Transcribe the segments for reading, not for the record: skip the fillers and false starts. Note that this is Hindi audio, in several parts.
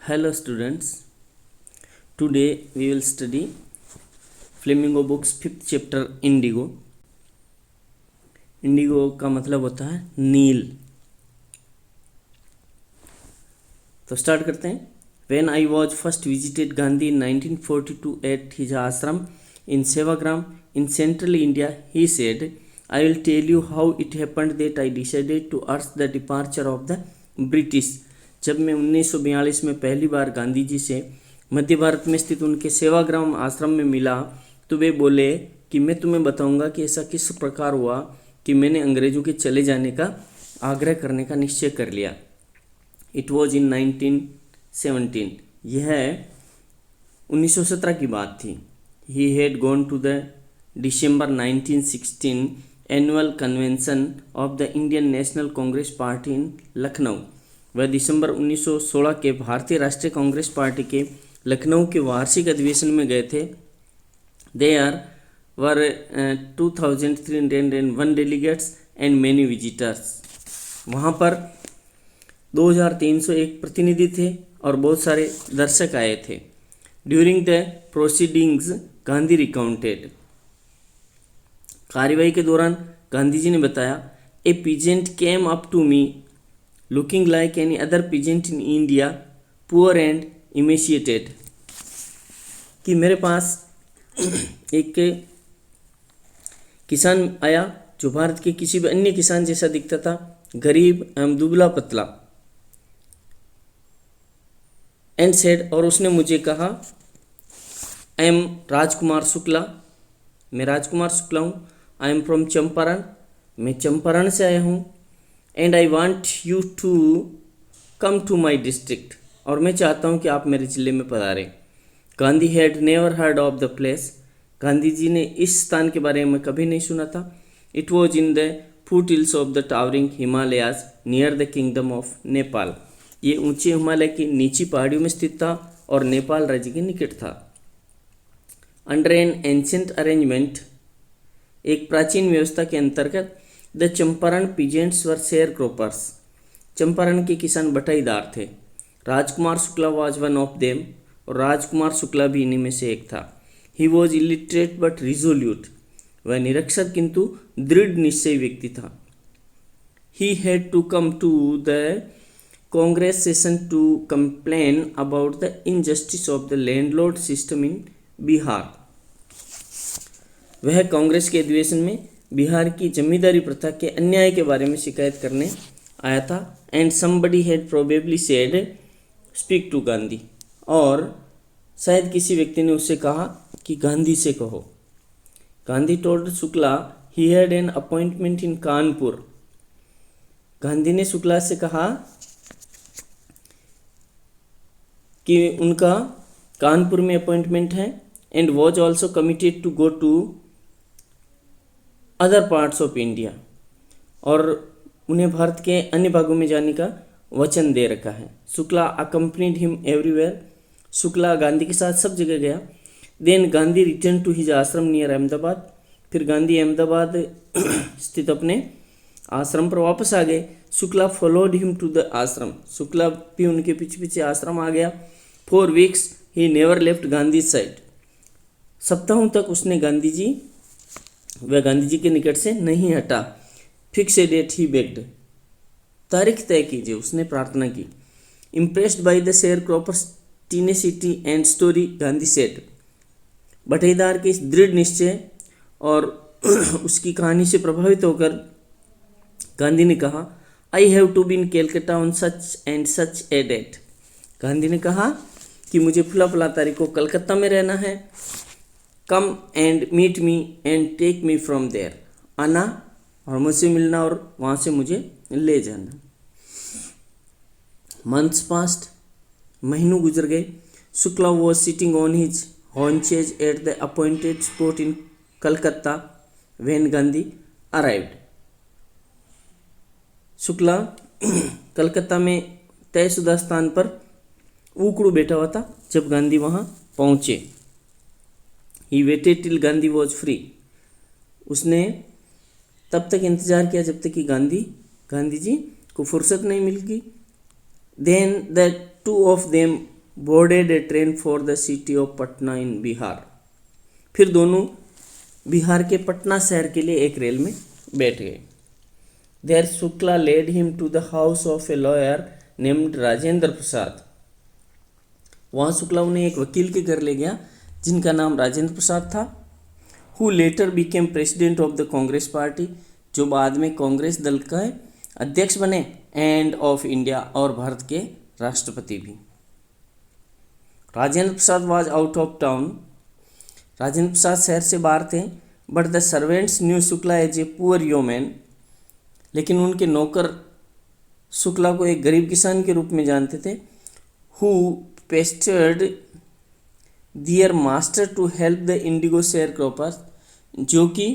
Hello students, today we will study Flamingo Books 5th chapter Indigo. Indigo का मतलब होता है नील. तो स्टार्ट करते हैं. When I was first visited Gandhi in 1942 at his ashram in Sevagram in central India, he said, I will tell you how it happened that I decided to urge the departure of the British. जब मैं 1942 में पहली बार गांधी जी से मध्य भारत में स्थित उनके सेवाग्राम आश्रम में मिला तो वे बोले कि मैं तुम्हें बताऊंगा कि ऐसा किस प्रकार हुआ कि मैंने अंग्रेज़ों के चले जाने का आग्रह करने का निश्चय कर लिया. It was in 1917. यह 1917 की बात थी. He had gone to the December 1916 annual convention of the Indian National Congress party in Lucknow. वह दिसंबर 1916 के भारतीय राष्ट्रीय कांग्रेस पार्टी के लखनऊ के वार्षिक अधिवेशन में गए थे. There were 2301 delegates and many visitors. वहाँ पर 2301 प्रतिनिधि थे और बहुत सारे दर्शक आए थे. During the proceedings Gandhi recounted. कार्यवाही के दौरान गांधी जी ने बताया, a peasant came up to me looking like any other peasant in India, poor and emaciated. कि मेरे पास एक किसान आया जो भारत के किसी भी अन्य किसान जैसा दिखता था, गरीब एवं दुबला पतला. एंड सेड, और उसने मुझे कहा, आई एम राजकुमार शुक्ला, मैं राजकुमार शुक्ला हूँ. आई एम फ्रॉम चंपारण, मैं चंपारण से आया हूँ. And I want you to come to my district, और मैं चाहता हूँ कि आप मेरे ज़िले में पधारें. Gandhi had never heard of the place. Gandhi ji ने इस स्थान के बारे में कभी नहीं सुना था. It was in the foot hills of the towering Himalayas near the kingdom of Nepal. ये ऊंचे हिमालय की नीची पहाड़ियों में स्थित था और नेपाल राज्य के निकट था. अंडर एन एंशिएंट अरेंजमेंट, एक प्राचीन व्यवस्था के अंतर्गत, the Champaran peasants were sharecroppers. Champaran के किसान बटाईदार थे. Rajkumar Shukla was one of them, और राजकुमार शुक्ला भी इन्हीं में से एक था. He was illiterate but resolute. वह निरक्षर किंतु दृढ़ निश्चयी व्यक्ति था. He had to come to the Congress session to complain about the injustice of the landlord system in Bihar. वह कांग्रेस के अधिवेशन में बिहार की जमींदारी प्रथा के अन्याय के बारे में शिकायत करने आया था. And somebody had probably said, speak to Gandhi. और शायद किसी व्यक्ति ने उससे कहा कि गांधी से कहो. Gandhi told Shukla he had an appointment इन कानपुर. गांधी ने शुक्ला से कहा कि उनका कानपुर में अपॉइंटमेंट है. And was also committed to go to other parts of India, और उन्हें भारत के अन्य भागों में जाने का वचन दे रखा है. Shukla accompanied him everywhere. Shukla Gandhi के साथ सब जगह गया. Then Gandhi return to his ashram near Ahmedabad. फिर गांधी अहमदाबाद स्थित अपने आश्रम पर वापस आ गए. Shukla followed him to the ashram. Shukla भी उनके पीछे पीछे आश्रम आ गया. 4 weeks he never left Gandhi side. सप्ताहों तक उसने वह गांधी जी के निकट से नहीं हटा. Fix a date he begged. तारीख तय कीजिए, उसने प्रार्थना की. Impressed by the sharecroppers tenacity and story, Gandhi said. बटाईदार के इस दृढ़ निश्चय और उसकी कहानी से प्रभावित होकर गांधी ने कहा, I have to be in Calcutta on such and such a date. Gandhi ने कहा कि मुझे फला फला तारीख को कलकत्ता में रहना है. Come and meet me and take me from there. आना और मुझसे मिलना और वहाँ से मुझे ले जाना. मंथ्स पास्ट, महीनों गुजर गए. Shukla was sitting on his haunches at the appointed spot in Calcutta when Gandhi arrived. Shukla Calcutta में तयशुदा स्थान पर उकड़ू बैठा हुआ था जब गांधी वहाँ पहुँचे. He waited till Gandhi was free. उसने तब तक इंतज़ार किया जब तक कि गांधी जी को फुर्सत नहीं मिल गई. Then the two of them boarded a train for the city of Patna in Bihar. फिर दोनों बिहार के पटना शहर के लिए एक रेल में बैठ गए। There Shukla led him to the house of a lawyer named Rajendra Prasad. वहाँ शुक्ला उन्हें एक वकील के घर ले गया जिनका नाम राजेंद्र प्रसाद था। Who letter became president of the Congress party, जो बाद में कांग्रेस दल का अध्यक्ष बने, एंड ऑफ इंडिया, और भारत के राष्ट्रपति भी। Rajendra Prasad was out of town. Rajendra Prasad शहर से बाहर थे। But the servants knew Shukla as a poor yeoman, लेकिन उनके नौकर शुक्ला को एक गरीब किसान के रूप में जानते थे। Who pestered their master to help the indigo share croppers, जो कि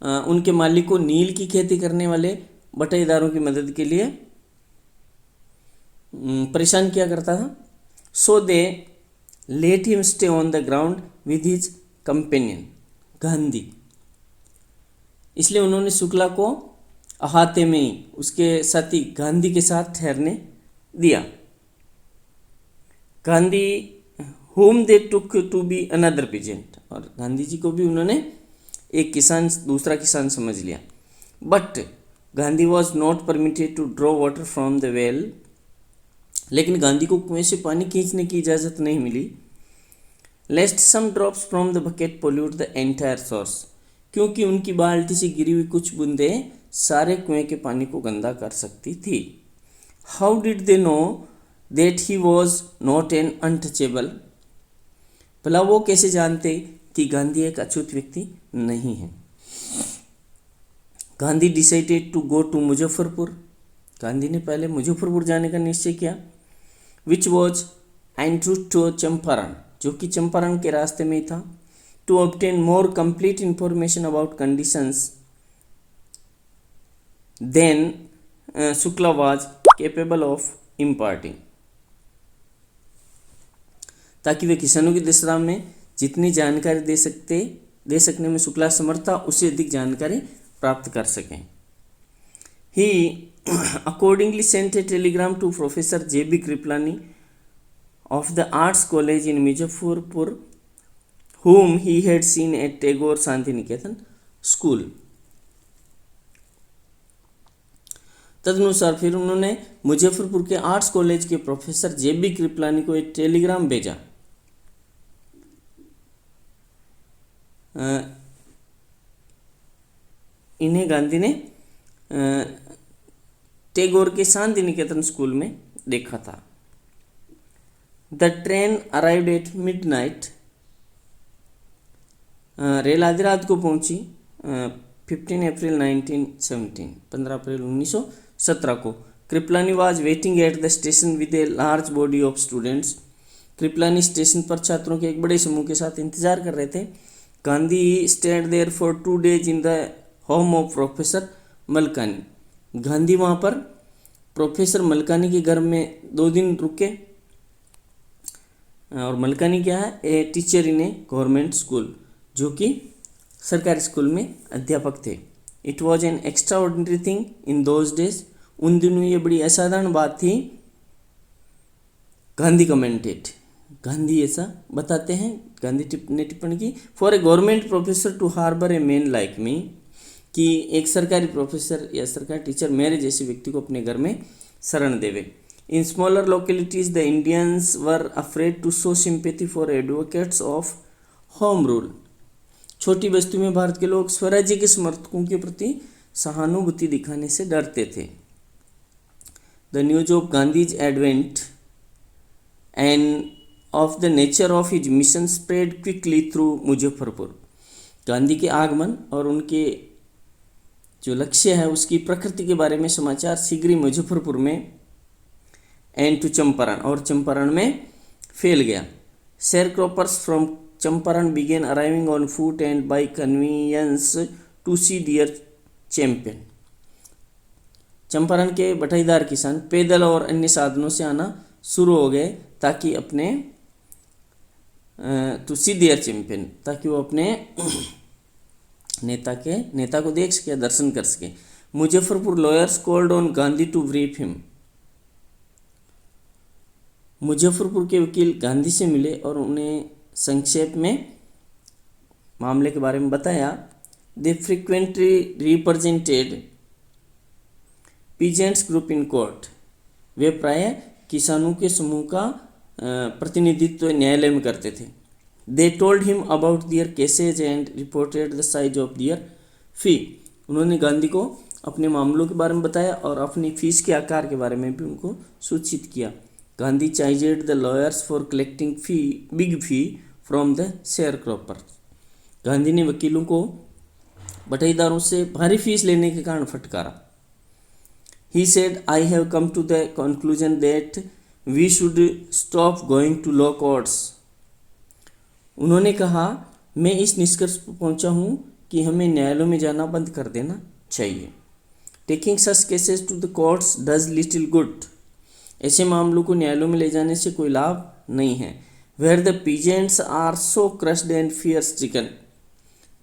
उनके मालिक को नील की खेती करने वाले बटाईदारों की मदद के लिए परेशान किया करता था। So they let him stay on the ground with his companion Gandhi. इसलिए उन्होंने शुक्ला को अहाते में ही उसके साथी गांधी के साथ ठहरने दिया। Gandhi whom they took to be another peasant, और गांधी जी को भी उन्होंने एक किसान, दूसरा किसान समझ लिया। But Gandhi was not permitted to draw water from the well, लेकिन गांधी को कुएं से पानी खींचने की इजाज़त नहीं मिली। Lest some drops from the bucket pollute the entire source, क्योंकि उनकी बाल्टी से गिरी हुई कुछ बूंदें सारे कुएं के पानी को गंदा कर सकती थी। How did they know that he was not an untouchable, भला वो कैसे जानते कि गांधी एक अछूत व्यक्ति नहीं है। Gandhi decided to go to Muzaffarpur, Gandhi ने पहले मुजफ्फरपुर जाने का निश्चय किया। Which was en route to Champaran, जो कि चंपारण के रास्ते में ही था। To obtain more complete information about conditions than Shukla was capable of imparting, ताकि वे किसानों की दशा में जितनी जानकारी दे सकने में शुक्ला समर्थ था, उससे अधिक जानकारी प्राप्त कर सकें। He accordingly sent a telegram to professor J B. Kripalani of the arts college in Muzaffarpur, whom he had seen at Tagore Shantiniketan school. तदनुसार फिर उन्होंने मुजफ्फरपुर के आर्ट्स कॉलेज के प्रोफेसर जे.बी. कृपलानी को एक टेलीग्राम भेजा। इन्हें गांधी ने टैगोर के शांति निकेतन स्कूल में देखा था। The train arrived at midnight, rail आधी रात को पहुंची। 15 अप्रैल 1917, 15 अप्रैल 1917 को। Kripalani was waiting at the station with a large body of students, Kripalani station पर छात्रों के एक बड़े समूह के साथ इंतजार कर रहे थे। Gandhi stayed there for 2 days in the home of professor Malkani, Gandhi वहाँ पर प्रोफेसर मलकानी के घर में 2 दिन रुके। और मलकानी क्या है? A teacher in A government school, जो कि सरकारी स्कूल में अध्यापक थे। It was an extra ordinary thing in those days, उन दिनों ये बड़ी असाधारण बात थी। गांधी कमेंटेड, गांधी ऐसा बताते हैं, गांधी ने टिप्पणी की। For a government professor to harbour a man like me, कि एक सरकारी प्रोफेसर या सरकारी टीचर मेरे जैसे व्यक्ति को अपने घर में शरण देवे। In smaller localities the Indians were afraid to show sympathy for advocates of home rule, छोटी बस्ती में भारत के लोग स्वराज्य के समर्थकों के प्रति सहानुभूति दिखाने से डरते थे। The news of Gandhi's advent end of the nature of his mission spread quickly through Muzaffarpur, Gandhi के आगमन और उनके जो लक्ष्य है उसकी प्रकृति के बारे में समाचार शीघ्र ही मुजफ्फरपुर में एंड टू चंपारण, और चंपारण में फैल गया। Share croppers from Champaran began arriving on foot and by conveyance to see their champion, Champaran के बटाईदार किसान पैदल और अन्य साधनों से आना शुरू हो गए ताकि अपने टू सी डियर चैंपियन, ताकि वो अपने नेता को देख सके, दर्शन कर सके। Muzaffarpur lawyers called on Gandhi to brief him, Muzaffarpur के वकील गांधी से मिले और उन्हें संक्षेप में मामले के बारे में बताया। They frequently represented peasants group in court. वे प्रायः किसानों के समूह का प्रतिनिधित्व न्यायालय में करते थे। They told him about their cases and reported the size of their fee. उन्होंने गांधी को अपने मामलों के बारे में बताया और अपनी फीस के आकार के बारे में भी उनको सूचित किया। Gandhi charged the lawyers for collecting big fee from the share croppers. Gandhi ने वकीलों को बटाईदारों से भारी फीस लेने के कारण फटकारा। He said, I have come to the conclusion that we should stop going to law courts. उन्होंने कहा, मैं इस निष्कर्ष पर पहुंचा हूं कि हमें न्यायालयों में जाना बंद कर देना चाहिए। Taking such cases to the courts does little good. ऐसे मामलों को न्यायालयों में ले जाने से कोई लाभ नहीं है। Where the peasants are so crushed and fear-stricken.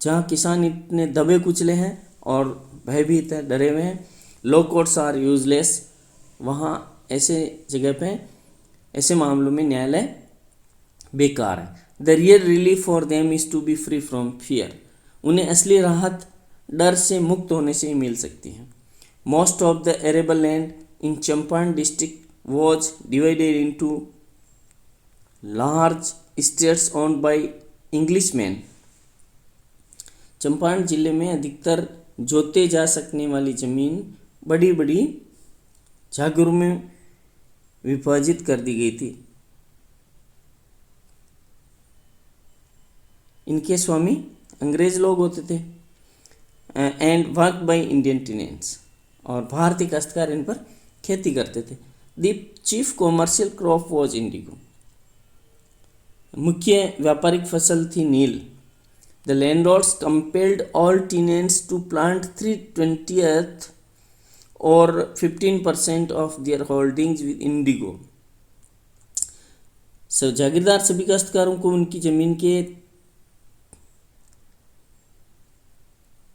जहाँ किसान इतने दबे कुचले हैं और भयभीत हैं, डरे हुए हैं। लो कोर्ट्स आर यूजलेस। वहाँ ऐसे जगह पे ऐसे मामलों में न्यायालय बेकार है। The real relief for them is to be free from fear. उन्हें असली राहत डर से मुक्त होने से ही मिल सकती है। Most of the arable land in Champaran district was divided into large states owned by Englishman. Champaran जिले में अधिकतर जोते जा सकने वाली जमीन बड़ी बड़ी जागीरों में विभाजित कर दी गई थी। इनके स्वामी अंग्रेज लोग होते थे। And work by Indian tenants. और भारतीय काश्तकार इन पर खेती करते थे। The chief commercial crop was Indigo. मुख्य व्यापारिक फसल थी नील। The landlords compelled all tenants to plant 3/20 or 15% of their holdings with indigo. जागीरदार सभी काश्तकारों को उनकी जमीन के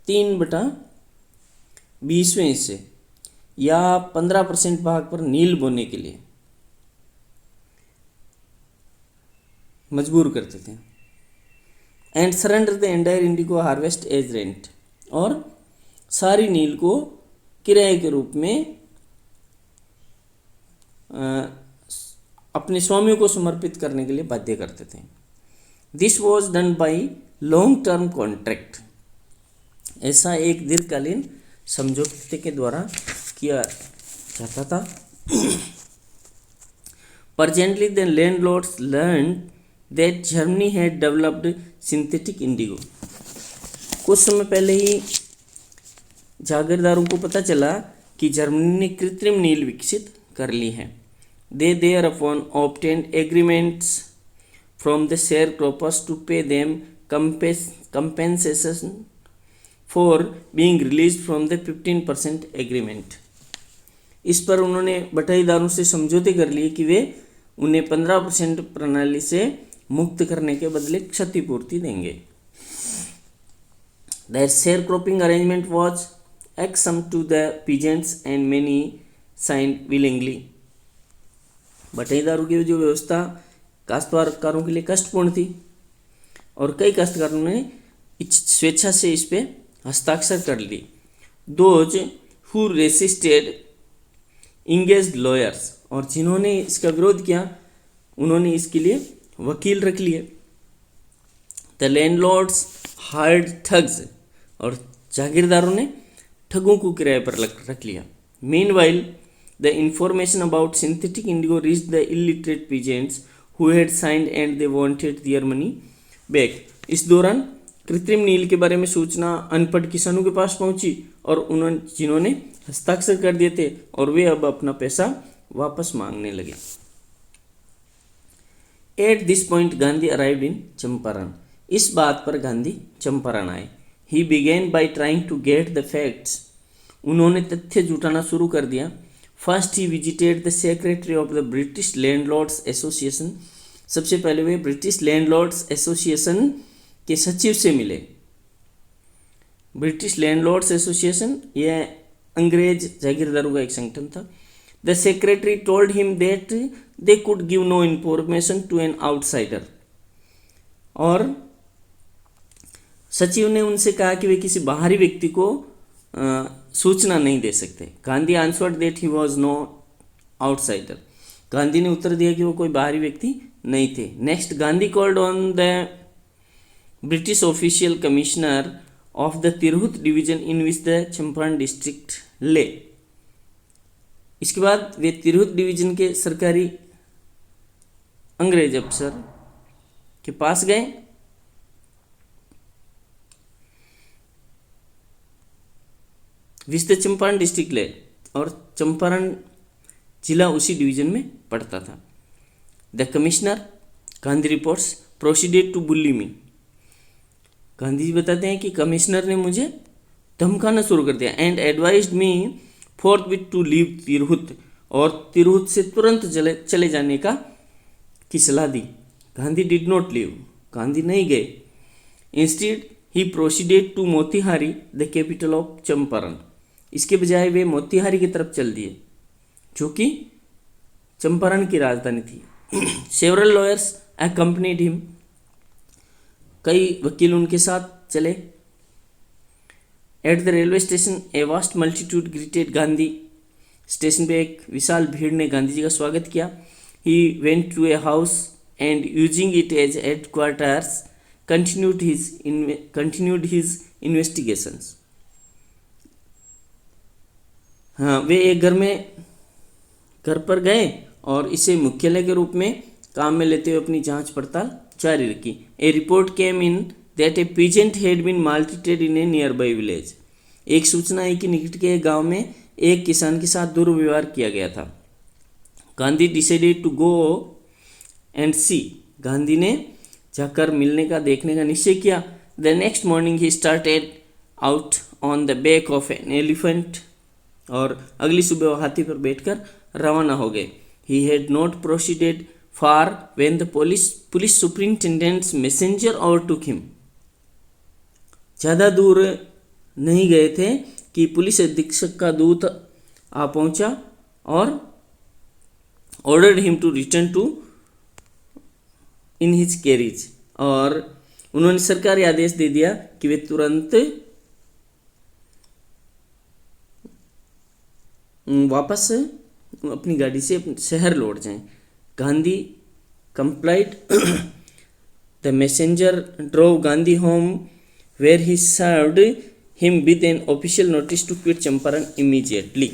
3/20 हिस्से या 15% भाग पर नील बोने के लिए मजबूर करते थे। And surrender the entire indigo harvest as rent. और सारी नील को किराए के रूप में अपने स्वामियों को समर्पित करने के लिए बाध्य करते थे। This was done by long term contract. ऐसा एक दीर्घकालीन समझौते के द्वारा किया जाता था। Presently the landlords learned that Germany had developed synthetic indigo. कुछ समय पहले ही जागीरदारों को पता चला कि जर्मनी ने कृत्रिम नील विकसित कर ली है। They thereupon obtained agreements from the sharecroppers to pay them compensation for being released from the 15% agreement. इस पर उन्होंने बटाईदारों से समझौते कर लिए कि वे उन्हें 15% प्रणाली से मुक्त करने के बदले क्षतिपूर्ति देंगे। Their sharecropping arrangement was irksome to the peasants and many signed willingly. बटाईदारों की जो व्यवस्था काश्तकारों के लिए कष्टपूर्ण थी और कई काश्तकारों ने स्वेच्छा से इस पे हस्ताक्षर कर ली। Those who resisted engaged lawyers। और जिन्होंने इसका विरोध किया उन्होंने इसके लिए वकील रख लिए। The landlords hired thugs. और जागीरदारों ने ठगों को किराए पर रख लिया। Meanwhile the information about synthetic Indigo reached the illiterate peasants who had signed and they wanted their money back. इस दौरान कृत्रिम नील के बारे में सूचना अनपढ़ किसानों के पास पहुंची और उन्होंने जिन्होंने हस्ताक्षर कर दिए थे और वे अब अपना पैसा वापस मांगने लगे। At this point Gandhi arrived in Champaran. इस बात पर गांधी चंपारण आए। He began by trying to get the facts. उन्होंने तथ्य जुटाना शुरू कर दिया। First he visited the secretary of the British landlords association. सबसे पहले वे ब्रिटिश लैंडलॉर्ड्स एसोसिएशन के सचिव से मिले। ब्रिटिश लैंडलॉर्ड्स एसोसिएशन यह अंग्रेज जागीरदारों का एक संगठन था। The secretary told him that they could give no information to an outsider. और सचिव ने उनसे कहा कि वे किसी बाहरी व्यक्ति को सूचना नहीं दे सकते। Gandhi answered that he was no outsider. Gandhi ने उत्तर दिया कि वो कोई बाहरी व्यक्ति नहीं थे। Next, Gandhi called on the British official commissioner of the Tirhut division in which the Champaran district ले। इसके बाद वे तिरहुत डिवीजन के सरकारी अंग्रेज अफसर के पास गए विच द चंपारण डिस्ट्रिक्ट ले, और चंपारण जिला उसी डिवीजन में पड़ता था। The commissioner, Gandhi reports, proceeded to bully me. Gandhi ji बताते हैं कि कमिश्नर ने मुझे धमकाना शुरू कर दिया। And advised me forthwith to leave Tirhut, और तिरहुत से तुरंत चले जाने की सलाह दी। Gandhi did not leave, Gandhi नहीं गए। Instead he proceeded to Motihari the capital of Champaran. इसके बजाय वे मोतिहारी की तरफ चल दिए जो कि चंपारण की राजधानी थी। सेवरल लॉयर्स अकम्पनीड हिम, कई वकील उनके साथ चले। At the railway station a vast multitude greeted Gandhi. Station पे एक विशाल भीड़ ने गांधी जी का स्वागत किया। He went to a house and using it as headquarters continued his investigations। हाँ, वे एक घर पर गए और इसे मुख्यालय के रूप में काम में लेते हुए अपनी जांच पड़ताल जारी रखी। A report came in that a peasant had been maltreated in a nearby village. एक सूचना आई कि निकट के गांव में एक किसान के साथ दुर्व्यवहार किया गया था। Gandhi decided to go and see. Gandhi ने जाकर मिलने का, देखने का निश्चय किया। The next morning he started out on the back of an elephant, और अगली सुबह वो हाथी पर बैठकर रवाना हो गए। He had not proceeded far when the police superintendent's messenger overtook him. ज़्यादा दूर नहीं गए थे कि पुलिस अधीक्षक का दूत आ पहुंचा और ordered him to return to in his carriage, और उन्होंने सरकारी आदेश दे दिया कि वे तुरंत वापस अपनी गाड़ी से अपने शहर लौट जाएं। Gandhi complied. The messenger drove Gandhi home where he served him with an official notice to quit Champaran immediately.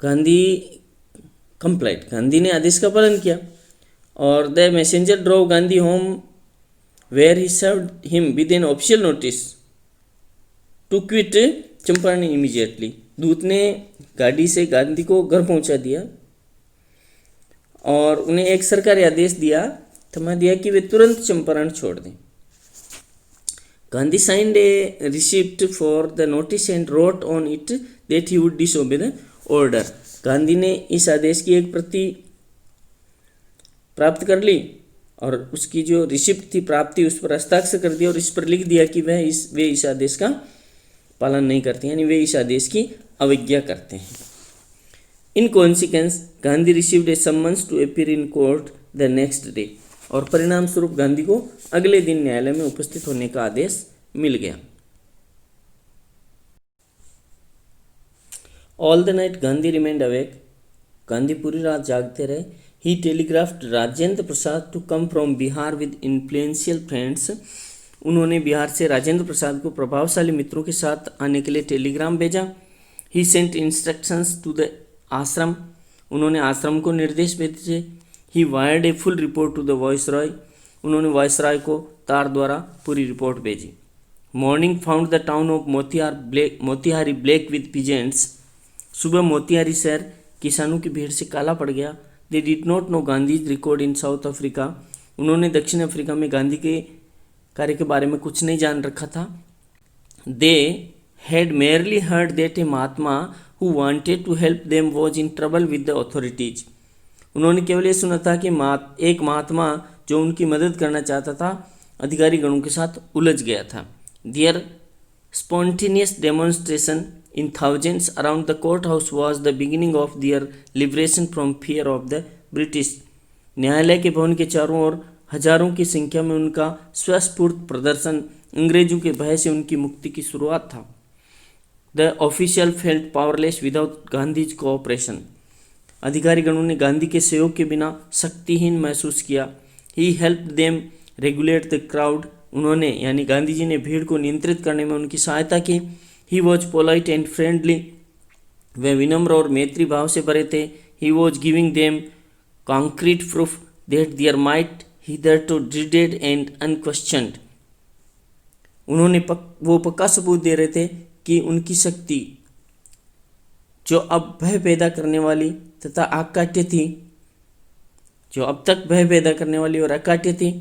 Gandhi complied, Gandhi ने आदेश का पालन किया, और the messenger drove Gandhi home where he served him with an official notice to quit Champaran immediately. दूत ने गाड़ी से गांधी को घर पहुंचा दिया और उन्हें एक सरकारी आदेश थमा दिया कि वे तुरंत चंपारण छोड़ दें। Gandhi signed A receipt for the notice and wrote on it that he would disobey the order. Gandhi ने इस आदेश की एक प्रति प्राप्त कर ली और उसकी जो रिसिप्ट थी, प्राप्ति, उस पर हस्ताक्षर कर दिया और इस पर लिख दिया कि वे इस आदेश का पालन नहीं करते, यानी वे इस आदेश की अवज्ञा करते हैं। In consequence Gandhi received a summons to appear in court the next day, और परिणाम स्वरूप गांधी को अगले दिन न्यायालय में उपस्थित होने का आदेश मिल गया। All the night Gandhi remained awake. Gandhi पूरी रात जागते रहे। He telegraphed Rajendra Prasad to come from Bihar with influential friends. उन्होंने बिहार से राजेंद्र प्रसाद को प्रभावशाली मित्रों के साथ आने के लिए टेलीग्राम भेजा। He sent instructions to the ashram. उन्होंने आश्रम को निर्देश भेजे। He wired a full report to the viceroy. उन्होंने वॉइसरॉय को तार द्वारा पूरी रिपोर्ट भेजी। Morning found the town of Motihari black with peasants. सुबह मोतिहारी शहर किसानों की भीड़ से काला पड़ गया। They did not know Gandhi's record in south Africa. उन्होंने दक्षिण अफ्रीका में गांधी के कार्य के बारे में कुछ नहीं जान रखा था। They had merely heard that a Mahatma who wanted to help them was in trouble with the authorities. उन्होंने केवल ये सुना था कि एक महात्मा जो उनकी मदद करना चाहता था अधिकारी गणों के साथ उलझ गया था। There Spontaneous demonstration in thousands around the courthouse was the beginning of their liberation from fear of the British. न्यायालय के भवन के चारों ओर हजारों की संख्या में उनका स्वस्फूर्त प्रदर्शन अंग्रेजों के भय से उनकी मुक्ति की शुरुआत था. The official felt powerless without Gandhi's cooperation. अधिकारीगणों ने गांधी के सहयोग के बिना शक्तिहीन महसूस किया. He help them regulate the crowd. उन्होंने यानी गांधी जी ने भीड़ को नियंत्रित करने में उनकी सहायता की. He was polite and friendly. वे विनम्र और मैत्री भाव से भरे थे. He was giving them concrete proof that their might hitherto dreaded and unquestioned. उन्होंने वो पक्का सबूत दे रहे थे कि उनकी शक्ति जो अब भय पैदा करने वाली तथा अकाट्य थी, जो अब तक भय पैदा करने वाली और अकाट्य थी,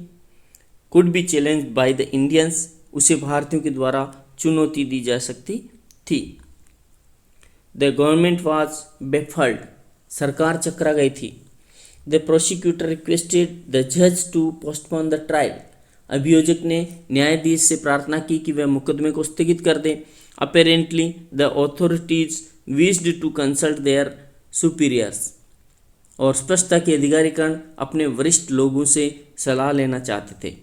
could be challenge by the Indians, उसे भारतीयों के द्वारा चुनौती दी जा सकती थी. The government was baffled. सरकार चकरा गई थी. द प्रोसिक्यूटर रिक्वेस्टेड द जज टू पोस्टपोन द ट्रायल. अभियोजक ने न्यायाधीश से प्रार्थना की कि वह मुकदमे को स्थगित कर दें. Apparently the authorities wished to consult their superiors. और स्पष्टता के अधिकारीगण अपने वरिष्ठ लोगों से सलाह लेना चाहते थे.